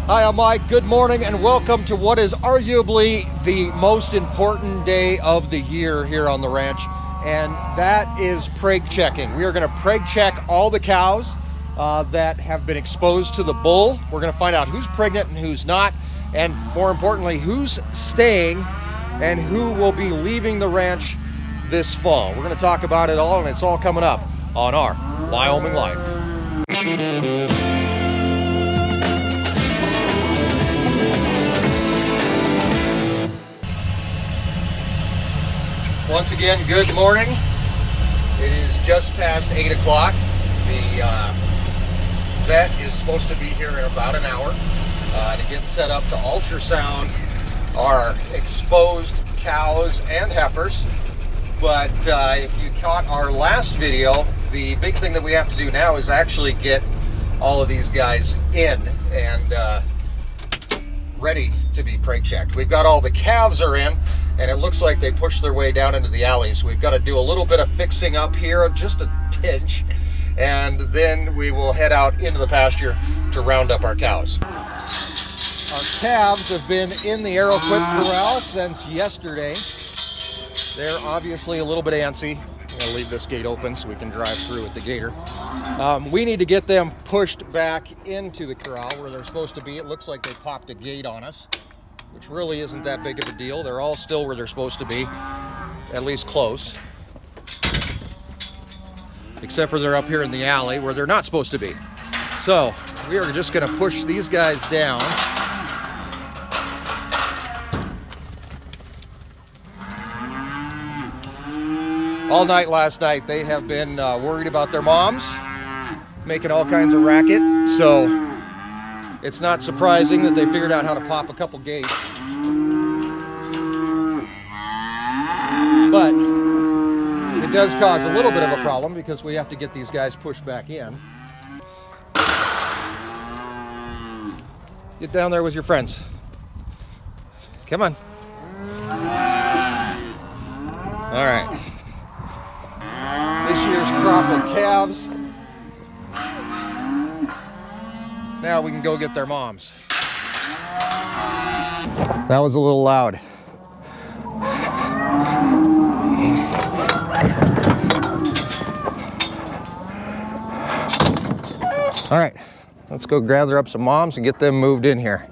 Hi, I'm Mike. Good morning and welcome to what is arguably the most important day of the year here on the ranch, and that is preg checking. We are going to preg check all the cows that have been exposed to the bull. We're going to find out who's pregnant and who's not, and more importantly, who's staying and who will be leaving the ranch this fall. We're going to talk about it all, and it's all coming up on Our Wyoming Life. Once again, good morning. It is just past 8 o'clock. The vet is supposed to be here in about an hour to get set up to ultrasound our exposed cows and heifers. But if you caught our last video, the big thing that we have to do now is actually get all of these guys in and ready to be preg checked. We've got all the calves are in, and it looks like they pushed their way down into the alley. So we've got to do a little bit of fixing up here, just a tinge, and then we will head out into the pasture to round up our cows. Our calves have been in the Arrowquip corral since yesterday. They're obviously a little bit antsy. I'm going to leave this gate open so we can drive through with the gator. We need to get them pushed back into the corral where they're supposed to be. It looks like they popped a gate on us, which really isn't that big of a deal. They're all still where they're supposed to be, at least close. Except for they're up here in the alley where they're not supposed to be. So we are just going to push these guys down. All night last night, they have been worried about their moms, making all kinds of racket. So it's not surprising that they figured out how to pop a couple gates. But it does cause a little bit of a problem because we have to get these guys pushed back in. Get down there with your friends. Come on. All right. This year's crop of calves. Now we can go get their moms. That was a little loud. All right, let's go gather up some moms and get them moved in here.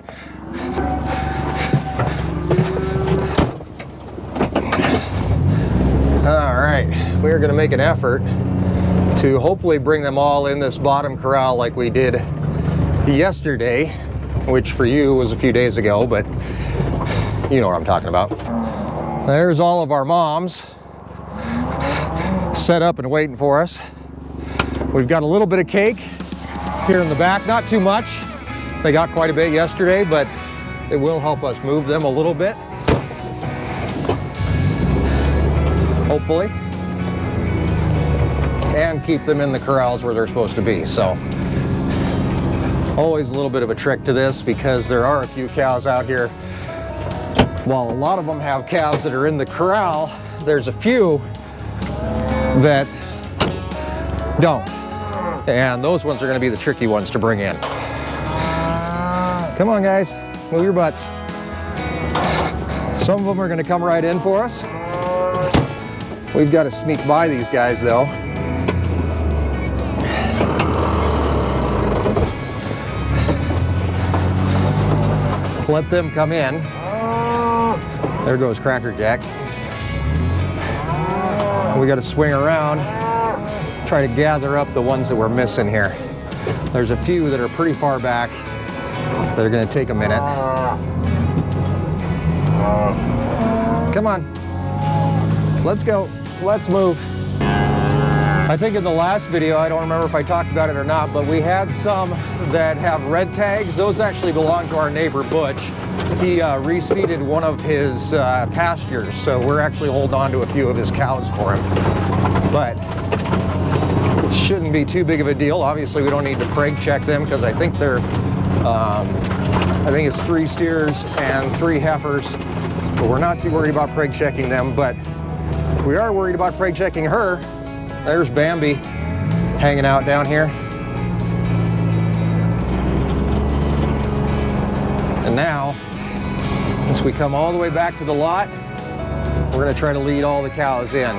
All right, we're gonna make an effort to hopefully bring them all in this bottom corral like we did yesterday, which for you was a few days ago, but you know what I'm talking about. There's all of our moms set up and waiting for us. We've got a little bit of cake here in the back, not too much. They got quite a bit yesterday, but it will help us move them a little bit, hopefully, and keep them in the corrals where they're supposed to be. So always a little bit of a trick to this because there are a few cows out here. While a lot of them have calves that are in the corral, there's a few that don't. And those ones are going to be the tricky ones to bring in. Come on, guys, move your butts. Some of them are going to come right in for us. We've got to sneak by these guys, though. Let them come in. There goes Cracker Jack. We got to swing around, try to gather up the ones that we're missing here. There's a few that are pretty far back that are going to take a minute. Come on, let's go, let's move. I think in the last video, I don't remember if I talked about it or not, but we had some that have red tags. Those actually belong to our neighbor Butch. He reseeded one of his pastures, so we're actually holding on to a few of his cows for him. But shouldn't be too big of a deal. Obviously, we don't need to preg check them because I think they're, I think it's 3 steers and 3 heifers. But we're not too worried about preg checking them, but we are worried about preg checking her. There's Bambi hanging out down here. And now, since we come all the way back to the lot, we're going to try to lead all the cows in,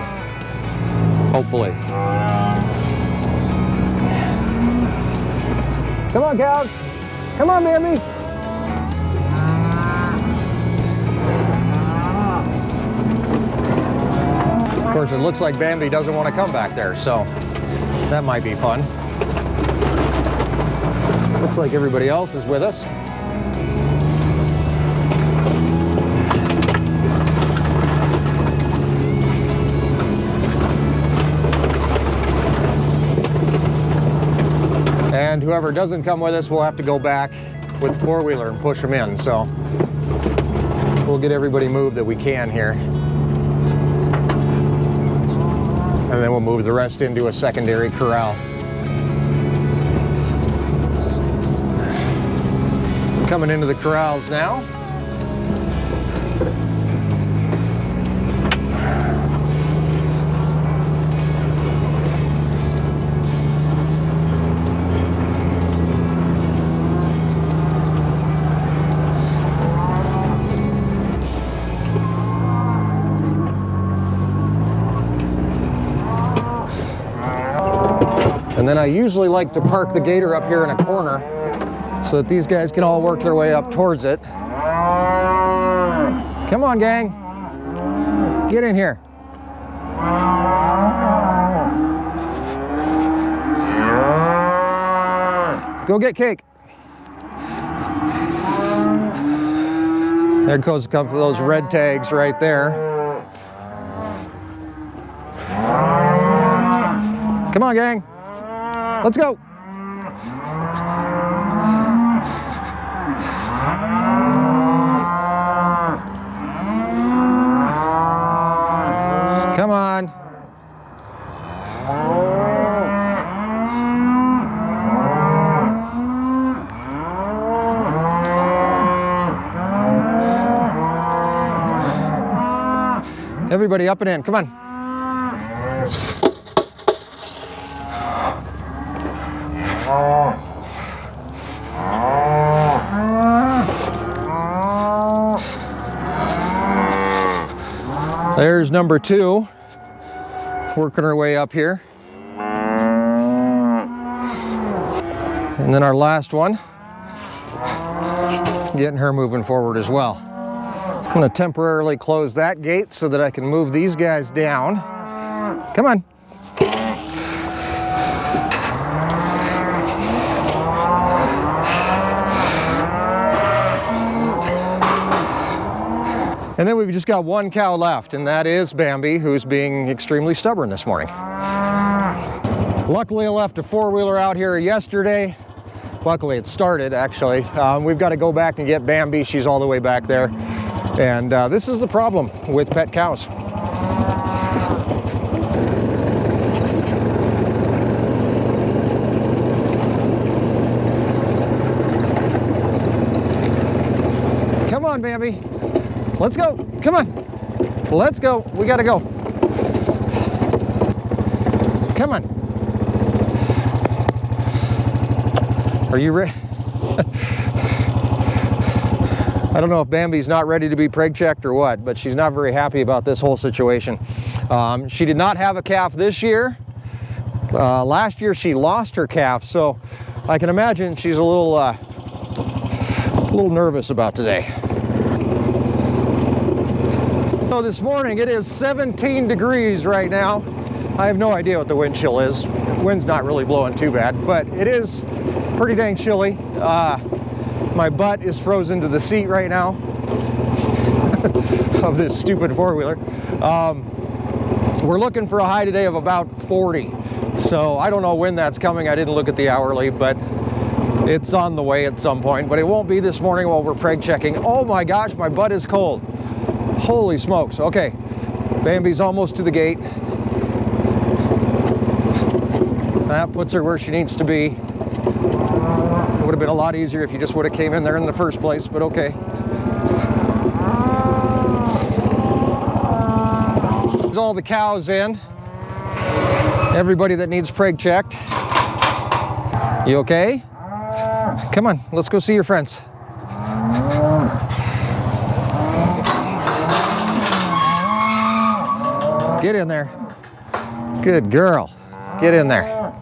hopefully. Come on, cows. Come on, Bambi. Of course, it looks like Bambi doesn't want to come back there, so that might be fun. Looks like everybody else is with us. And whoever doesn't come with us will have to go back with the four-wheeler and push them in. So we'll get everybody moved that we can here. And then we'll move the rest into a secondary corral. Coming into the corrals now. And then I usually like to park the gator up here in a corner so that these guys can all work their way up towards it. Come on, gang. Get in here. Go get cake. There goes a couple of those red tags right there. Come on, gang. Let's go. Come on. Everybody up and in. Come on. There's number 2, working her way up here. And then our last one, getting her moving forward as well. I'm going to temporarily close that gate so that I can move these guys down. Come on. And then we've just got one cow left, and that is Bambi, who's being extremely stubborn this morning. Luckily, I left a four-wheeler out here yesterday. Luckily, it started, actually. We've got to go back and get Bambi. She's all the way back there. And this is the problem with pet cows. Come on, Bambi. Let's go. Come on. Let's go. We got to go. Come on. Are you ready? I don't know if Bambi's not ready to be preg checked or what, but she's not very happy about this whole situation. She did not have a calf this year. Last year she lost her calf, so I can imagine she's a little nervous about today. So this morning it is 17 degrees right now. I have no idea what the wind chill is. Wind's not really blowing too bad, but it is pretty dang chilly. My butt is frozen to the seat right now of this stupid four-wheeler. We're looking for a high today of about 40. So I don't know when that's coming. I didn't look at the hourly, but it's on the way at some point. But it won't be this morning while we're preg checking. Oh my gosh, my butt is cold. Holy smokes. Okay, Bambi's almost to the gate. That puts her where she needs to be. It would have been a lot easier if you just would have came in there in the first place, but okay. There's all the cows in. Everybody that needs preg checked. You okay? Come on, let's go see your friends. Get in there. Good girl. Get in there.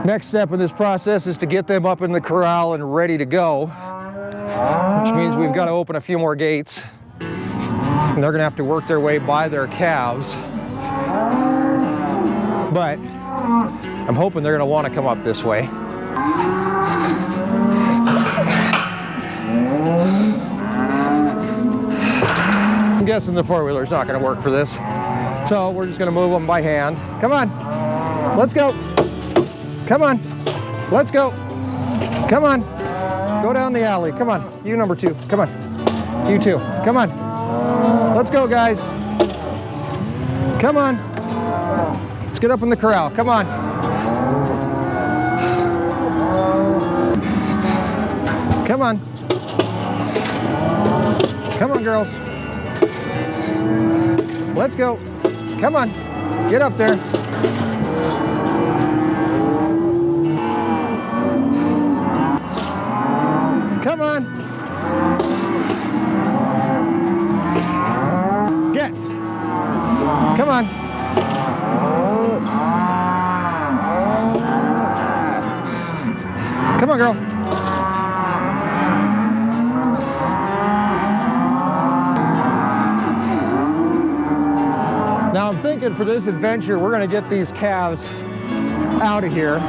Next step in this process is to get them up in the corral and ready to go, which means we've got to open a few more gates. And they're going to have to work their way by their calves. But I'm hoping they're going to want to come up this way. I'm guessing the four-wheeler's not going to work for this. So we're just going to move them by hand. Come on. Let's go. Come on. Let's go. Come on. Go down the alley. Come on. You number 2. Come on. You 2. Come on. Let's go, guys. Come on. Let's get up in the corral. Come on. Come on. Come on, girls. Let's go. Come on. Get up there. Come on. Get. Come on. Come on, girl. Now I'm thinking for this adventure, we're going to get these calves out of here,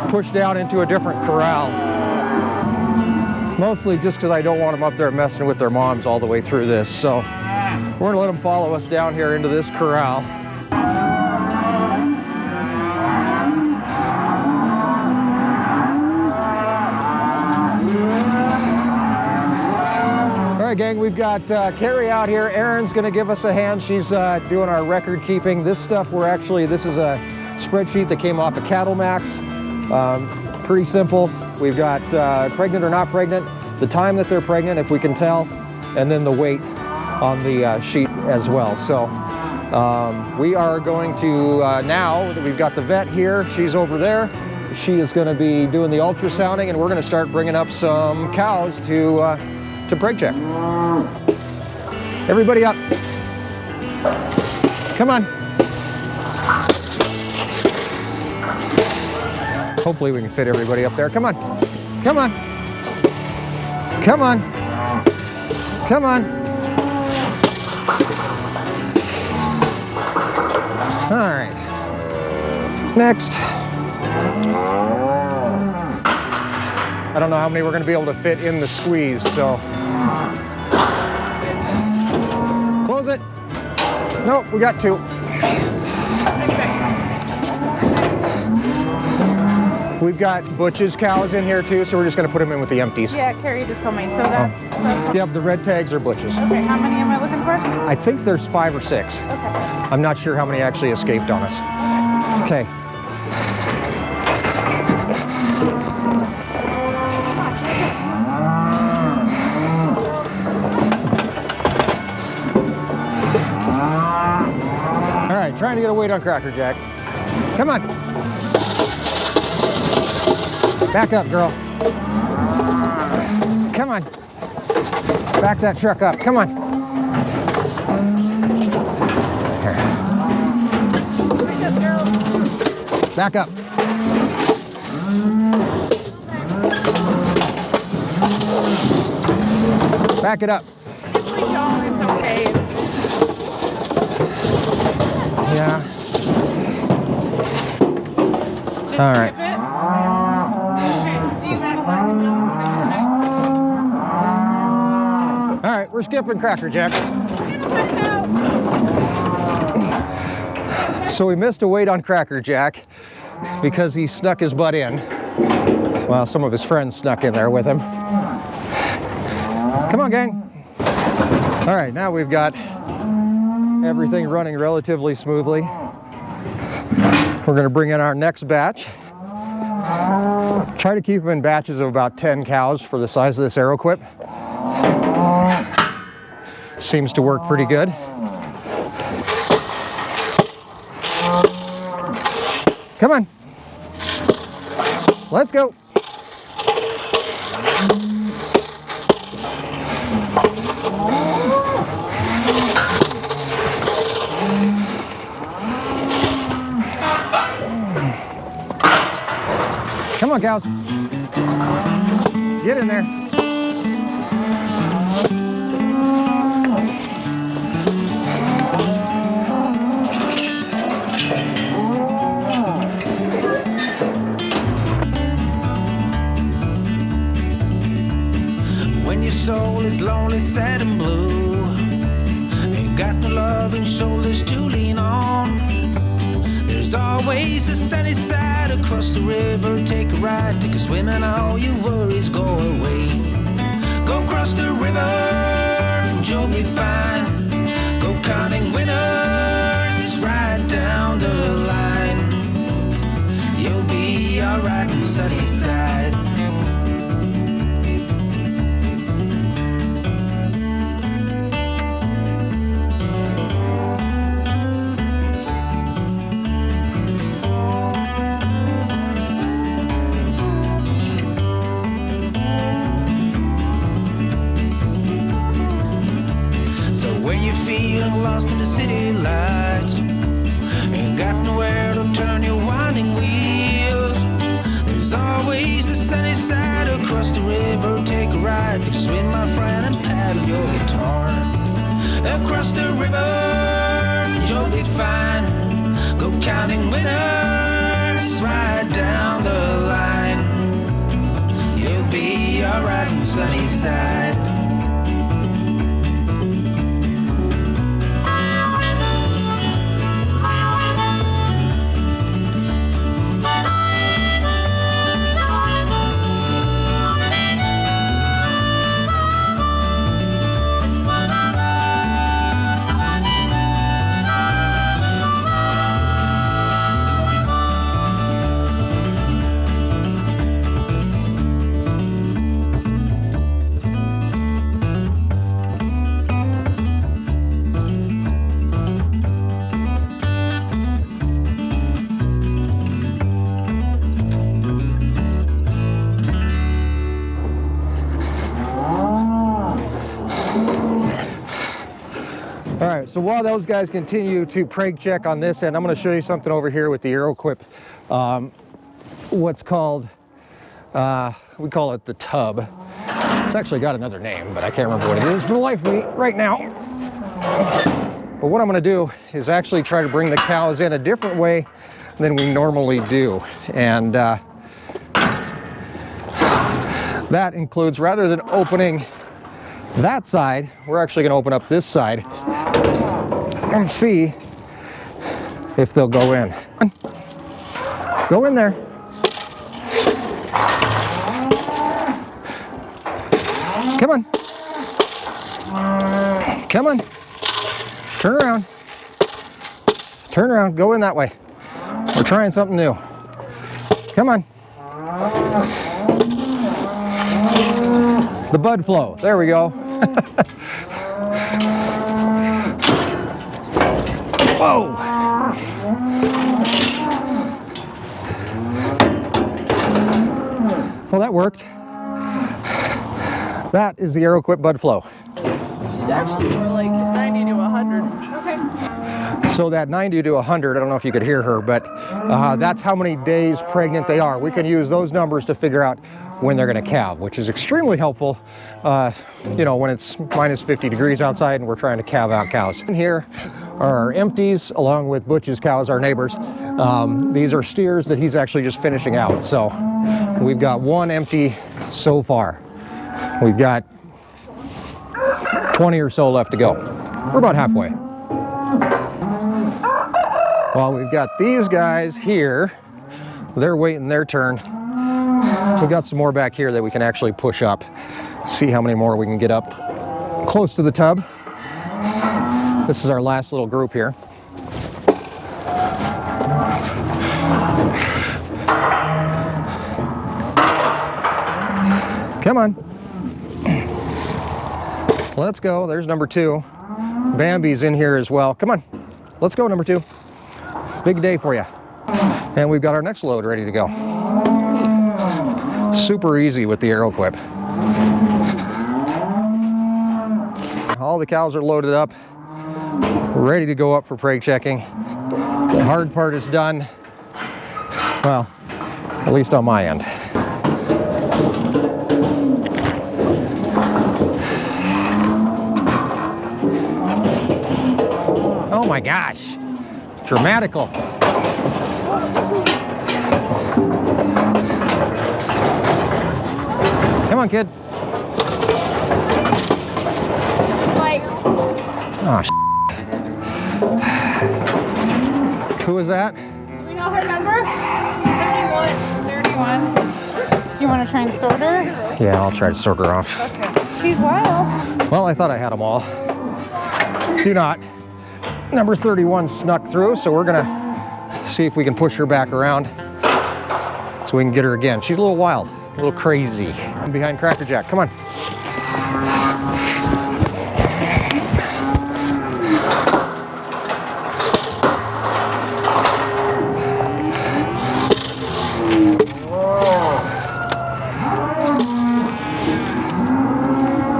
pushed down into a different corral. Mostly just because I don't want them up there messing with their moms all the way through this. So we're going to let them follow us down here into this corral. All right, gang, we've got Carrie out here. Erin's going to give us a hand. She's doing our record keeping. This stuff this is a spreadsheet that came off of Cattle Max. Pretty simple. We've got pregnant or not pregnant, the time that they're pregnant, if we can tell, and then the weight on the sheet as well. So we are going to, now that we've got the vet here, she's over there. She is going to be doing the ultrasounding, and we're going to start bringing up some cows to Preg check. Everybody up. Come on. Hopefully we can fit everybody up there. Come on. Come on. Come on. Come on. All right. Next. I don't know how many we're going to be able to fit in the squeeze, so. Close it. Nope, we got 2. We've got Butch's cows in here too, so we're just going to put them in with the empties. Yeah, Carrie just told me, so that's Yep, the red tags are Butch's. okay, how many am I looking for? I think there's 5 or 6. Okay. I'm not sure how many actually escaped on us. Okay. All right, trying to get a weight on Cracker Jack. Come on. Back up, girl. Come on. Back that truck up. Come on. Here. Back up. Back it up. It's okay. Yeah. All right. All right, we're skipping Cracker Jack. So we missed a weight on Cracker Jack because he snuck his butt in. Well, some of his friends snuck in there with him. Come on, gang. All right, now we've got everything running relatively smoothly. We're going to bring in our next batch. Try to keep them in batches of about 10 cows for the size of this Arrow Quip. Seems to work pretty good. Come on. Let's go. on, cows. Get in there. When your soul is lonely, sad and blue, ain't got no loving shoulders to lean on, there's always a sunny side across the river. Take a ride, take a swim, and all your worries go away. Go cross the river and you'll be fine. Go counting winners, it's right down the line. You'll be alright on the sunny side. Lost in the city lights, ain't got nowhere to turn your winding wheel. There's always the sunny side across the river. Take a ride, take a swim, my friend, and paddle your guitar. Across the river, you'll be fine. Go counting winners, right down the line. You'll be alright on the sunny side. All right, so while those guys continue to Preg check on this end, I'm going to show you something over here with the AeroQuip. What's called, we call it the tub. It's actually got another name, but I can't remember what it is for the life of me right now. But what I'm going to do is actually try to bring the cows in a different way than we normally do. And that includes, rather than opening that side, we're actually going to open up this side and see if they'll go in. Go in there. Come on. Come on. Turn around. Turn around. Go in that way. We're trying something new. Come on. The bud flow. There we go. Whoa! Well, that worked. That is the AeroQuip bud flow. She's actually more like 90 to 100. Okay. So that 90 to 100, I don't know if you could hear her, but that's how many days pregnant they are. We can use those numbers to figure out when they're going to calve, which is extremely helpful, you know, when it's minus 50 degrees outside and we're trying to calve out cows. In here are our empties, along with Butch's cows, our neighbors. These are steers that he's actually just finishing out. So we've got one empty so far. We've got 20 or so left to go. We're about halfway. Well, we've got these guys here. They're waiting their turn. We've got some more back here that we can actually push up. See how many more we can get up close to the tub. This is our last little group here. Come on. Let's go. There's number 2. Bambi's in here as well. Come on. Let's go, number 2. Big day for you. And we've got our next load ready to go. Super easy with the AeroQuip. All the cows are loaded up, ready to go up for preg checking. The hard part is done. Well, at least on my end. my gosh. Dramatical. Come on, kid. Oh, who is that? Do we know her number? 31. Do you want to try and sort her? Yeah, I'll try to sort her off. Okay. She's wild. Well, I thought I had them all. Do not. Number 31 snuck through, so we're gonna see if we can push her back around so we can get her again. She's a little wild, a little crazy. I'm behind Cracker Jack, come on.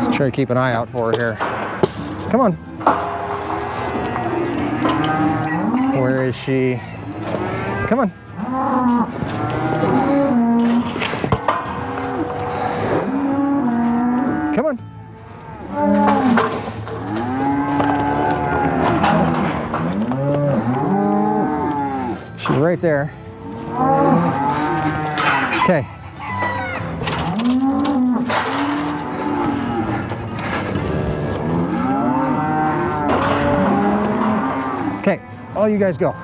Let's try to keep an eye out for her here. Come on. Where is she? Come on. Come on. She's right there. Okay. Okay, all you guys go.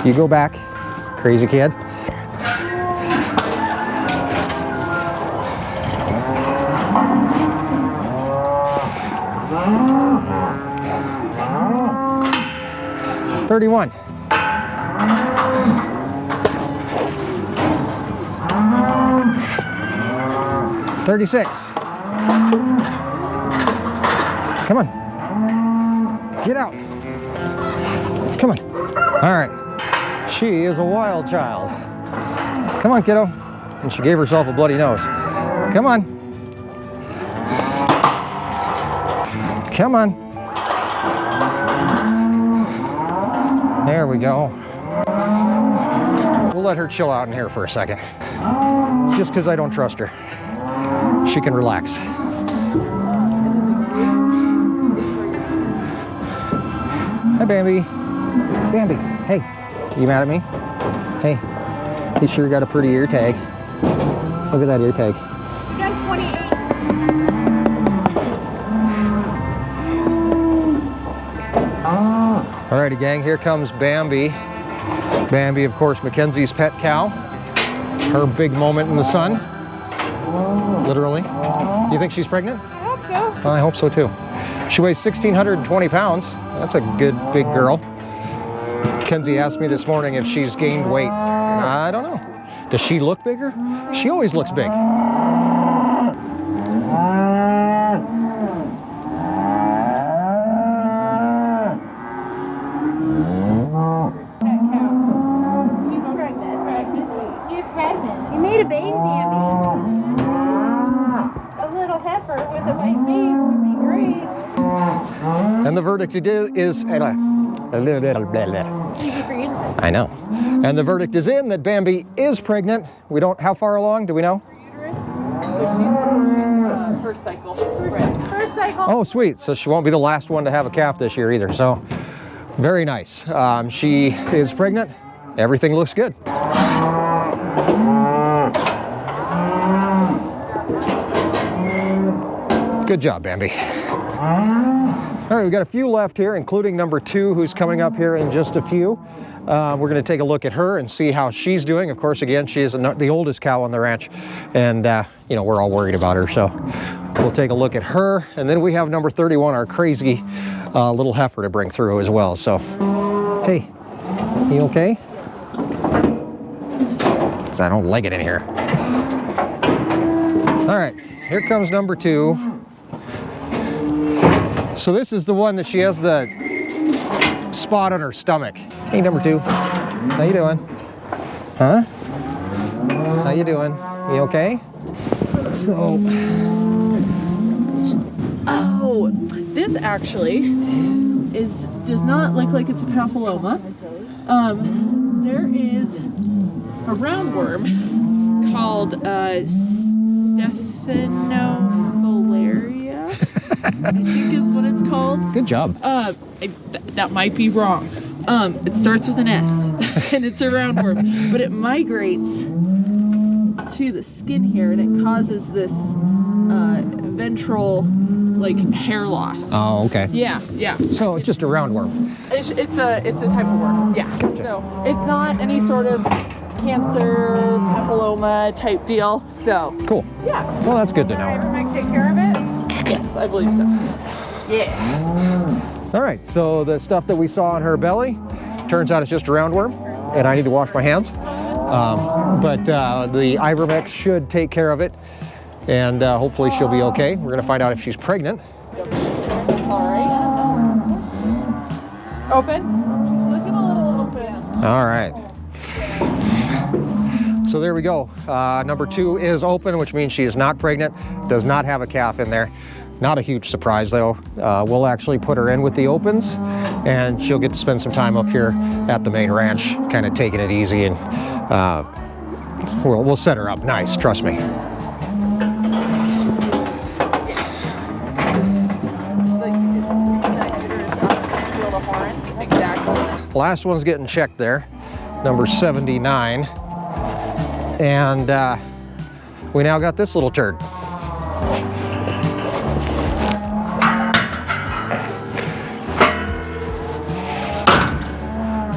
You go back, crazy kid. $31. $36. Come on. Get out. Come on. All right. She is a wild child. Come on, kiddo. And she gave herself a bloody nose. Come on. Come on. There we go. We'll let her chill out in here for a second. Just because I don't trust her. She can relax. Hi, Bambi. Bambi, hey. You mad at me? Hey, you sure got a pretty ear tag. Look at that ear tag. You got 28. Alrighty, gang, here comes Bambi. Bambi, of course, Mackenzie's pet cow. Her big moment in the sun. Literally. You think she's pregnant? I hope so. Well, I hope so too. She weighs 1,620 pounds. That's a good big girl. Kenzie asked me this morning if she's gained weight. I don't know. Does she look bigger? She always looks big. You're pregnant. You made a baby, Bambi. A little heifer with a white face would be great. And the verdict is Easy for you to say. I know. And the verdict is in that Bambi is pregnant. We don't, how far along? Do we know? Uterus. So she's first cycle. First cycle. Oh, sweet. So she won't be the last one to have a calf this year either. So very nice. She is pregnant. Everything looks good. Good job, Bambi. All right, we've got a few left here, including number 2, who's coming up here in just a few. We're going to take a look at her and see how she's doing. Of course, again, she is the oldest cow on the ranch, and you know, we're all worried about her, so we'll take a look at her. And then we have number 31, our crazy little heifer to bring through as well. So, hey, you okay? 'Cause I don't like it in here. All right, here comes number 2. So this is the one that she has the spot on her stomach. Hey, number 2, how you doing? Huh? How you doing? You okay? So, Oh, this actually does not look like it's a papilloma. There is a roundworm called Parthenophalaria, I think is what it's called. Good job. That might be wrong. It starts with an S, and it's a roundworm, but it migrates to the skin here, and it causes this ventral, like, hair loss. Oh, okay. Yeah. So it's just a roundworm. It's a type of worm. Yeah. Gotcha. So it's not any sort of cancer, papilloma type deal. So Cool. yeah. Well, that's good to know. Everybody take care of it? Yes, I believe so. Yeah. All right, so the stuff that we saw on her belly, turns out it's just a roundworm, and I need to wash my hands. But the ivermectin should take care of it, and hopefully she'll be okay. We're gonna find out if she's pregnant. All right. Open. She's looking a little open. All right. So there we go. Number 2 is open, which means she is not pregnant, does not have a calf in there. Not a huge surprise though. We'll actually put her in with the opens, and she'll get to spend some time up here at the main ranch, kind of taking it easy, and we'll set her up nice, trust me. Last one's getting checked there, number 79. And we now got this little turd.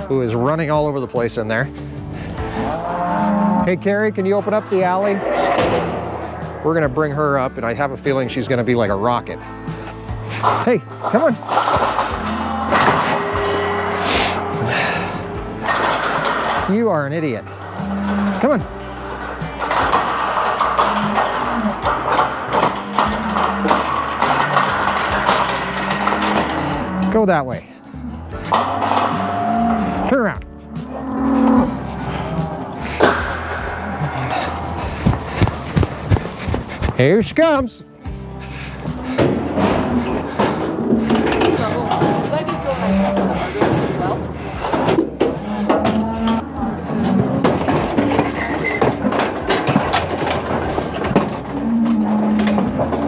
Who is running all over the place in there. Hey Carrie, can you open up the alley? We're gonna bring her up, and I have a feeling she's gonna be like a rocket. Hey, come on. You are an idiot. Come on. Go that way. Turn around. Here she comes.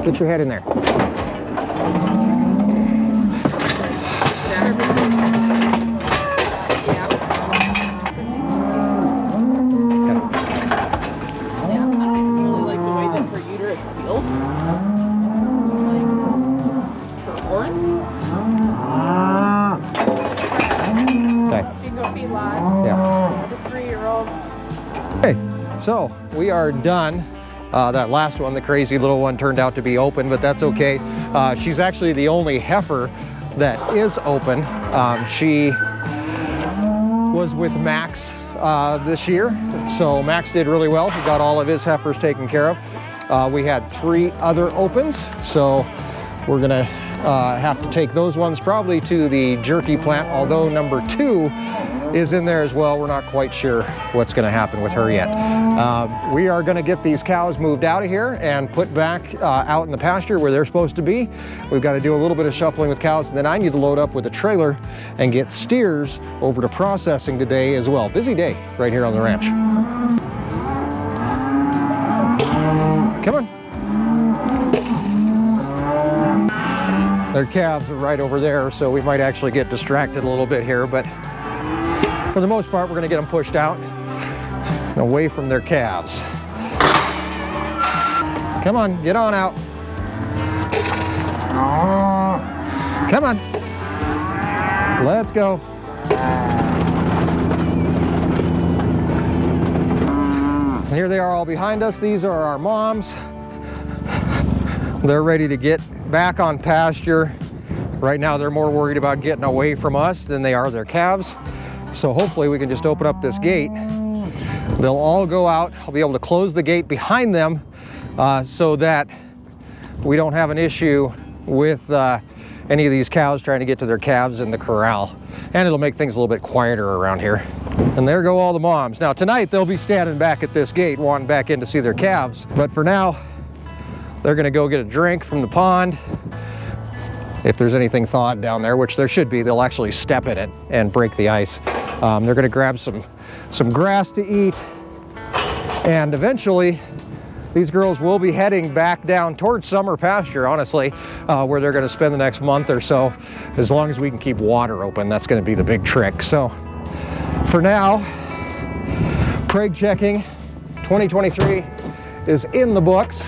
Get your head in there. So we are done. That last one, the crazy little one, turned out to be open, but that's okay. She's actually the only heifer that is open. She was with Max this year, so Max did really well. He got all of his heifers taken care of. We had 3 other opens, so we're gonna have to take those ones probably to the Jerky plant, although number 2 is in there as well. We're not quite sure what's gonna happen with her yet. We are gonna get these cows moved out of here and put back out in the pasture where they're supposed to be. We've got to do a little bit of shuffling with cows, and then I need to load up with a trailer and get steers over to processing today as well. Busy day right here on the ranch. Come on. Their calves are right over there, so we might actually get distracted a little bit here, but for the most part, we're gonna get them pushed out and away from their calves. Come on, get on out. Come on. Let's go. And here they are all behind us. These are our moms. They're ready to get back on pasture. Right now, they're more worried about getting away from us than they are their calves. So hopefully we can just open up this gate. They'll all go out. I'll be able to close the gate behind them so that we don't have an issue with any of these cows trying to get to their calves in the corral. And it'll make things a little bit quieter around here. And there go all the moms. Now tonight they'll be standing back at this gate wanting back in to see their calves. But for now, they're gonna go get a drink from the pond. If there's anything thawed down there, which there should be, they'll actually step in it and break the ice. They're gonna grab some grass to eat, and eventually these girls will be heading back down towards summer pasture, honestly, where they're going to spend the next month or so. As long as we can keep water open, that's going to be the big trick. So for now, Preg checking 2023 is in the books.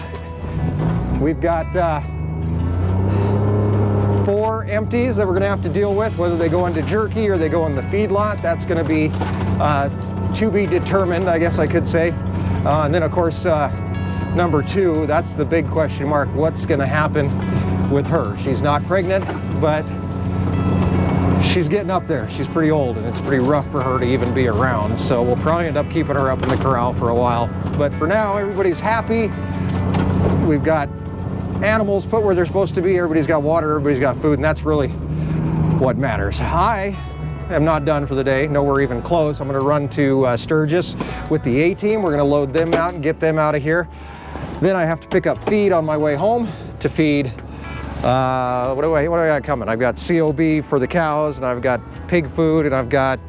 We've got 4 empties that we're going to have to deal with, whether they go into Jerky or they go in the feedlot. That's going to be to be determined, I guess I could say. And then, of course, number 2, that's the big question mark. What's going to happen with her? She's not pregnant, but she's getting up there. She's pretty old, and it's pretty rough for her to even be around. So we'll probably end up keeping her up in the corral for a while. But for now, everybody's happy. We've got animals put where they're supposed to be. Everybody's got water, everybody's got food, and that's really what matters. I am not done for the day, nowhere even close. I'm going to run to Sturgis with the A-team. We're going to load them out and get them out of here. Then I have to pick up feed on my way home to feed. What do I got coming? I've got COB for the cows, and I've got pig food, and I've got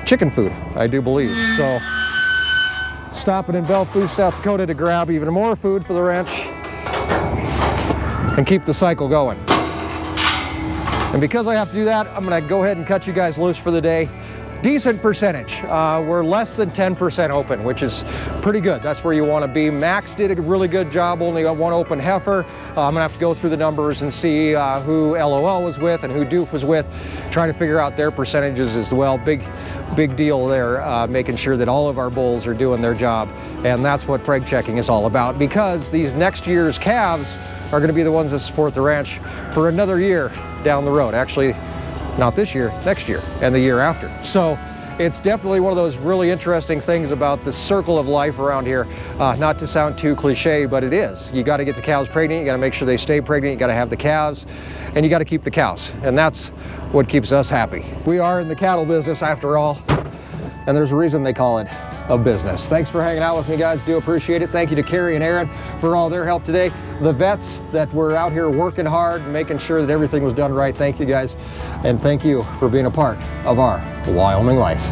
chicken food, I do believe. So stopping in Belfast, South Dakota to grab even more food for the ranch and keep the cycle going. And because I have to do that, I'm going to go ahead and cut you guys loose for the day. Decent percentage. We're less than 10% open, which is pretty good. That's where you want to be. Max did a really good job, only got 1 open heifer. I'm going to have to go through the numbers and see who LOL was with and who Doof was with, trying to figure out their percentages as well. Big deal there, making sure that all of our bulls are doing their job. And that's what Preg checking is all about, because these next year's calves are going to be the ones that support the ranch for another year down the road. Actually, not this year, next year, and the year after. So it's definitely one of those really interesting things about the circle of life around here. Not to sound too cliche, but it is. You got to get the cows pregnant, you got to make sure they stay pregnant, you got to have the calves, and you got to keep the cows. And that's what keeps us happy. We are in the cattle business after all, and there's a reason they call it a business. Thanks for hanging out with me, guys. Do appreciate it. Thank you to Carrie and Erin for all their help today. The vets that were out here working hard, making sure that everything was done right. Thank you, guys. And thank you for being a part of our Wyoming life.